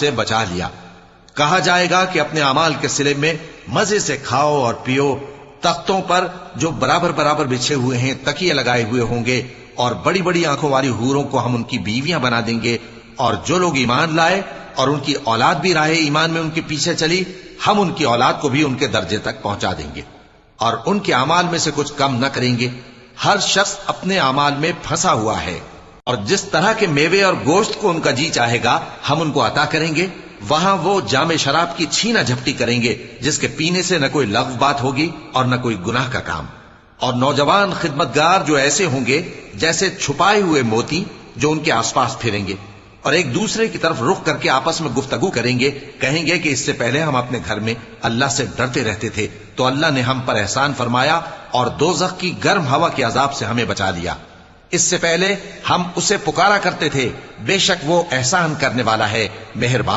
سے بچا لیا۔ کہا جائے گا کہ اپنے اعمال کے صلے میں مزے سے کھاؤ اور پیو، تختوں پر جو برابر برابر بچھے ہوئے ہیں تکیے لگائے ہوئے ہوں گے، اور بڑی بڑی آنکھوں والی حوروں کو ہم ان کی بیویاں بنا دیں گے، اور جو لوگ ایمان لائے اور ان کی اولاد بھی راہ ایمان میں ان کے پیچھے چلی، ہم ان کی اولاد کو بھی ان کے درجے تک پہنچا دیں گے، اور ان کے اعمال میں سے کچھ کم نہ کریں گے۔ ہر شخص اپنے اعمال میں پھنسا ہوا ہے، اور جس طرح کے میوے اور گوشت کو ان کا جی چاہے گا ہم ان کو عطا کریں گے۔ وہاں وہ جام شراب کی چھینا جھپٹی کریں گے، جس کے پینے سے نہ کوئی لغو بات ہوگی اور نہ کوئی گناہ کا کام۔ اور نوجوان خدمتگار جو ایسے ہوں گے جیسے چھپائے ہوئے موتی، جو ان کے آس پاس پھریں گے اور ایک دوسرے کی طرف رخ کر کے آپس میں گفتگو کریں گے، کہیں گے کہ اس سے پہلے ہم اپنے گھر میں اللہ سے ڈرتے رہتے تھے، تو اللہ نے ہم پر احسان فرمایا اور دوزخ کی گرم ہوا کے عذاب سے ہمیں بچا لیا۔ اس سے پہلے ہم اسے پکارا کرتے تھے، بے شک وہ احسان کرنے والا ہے، مہربان۔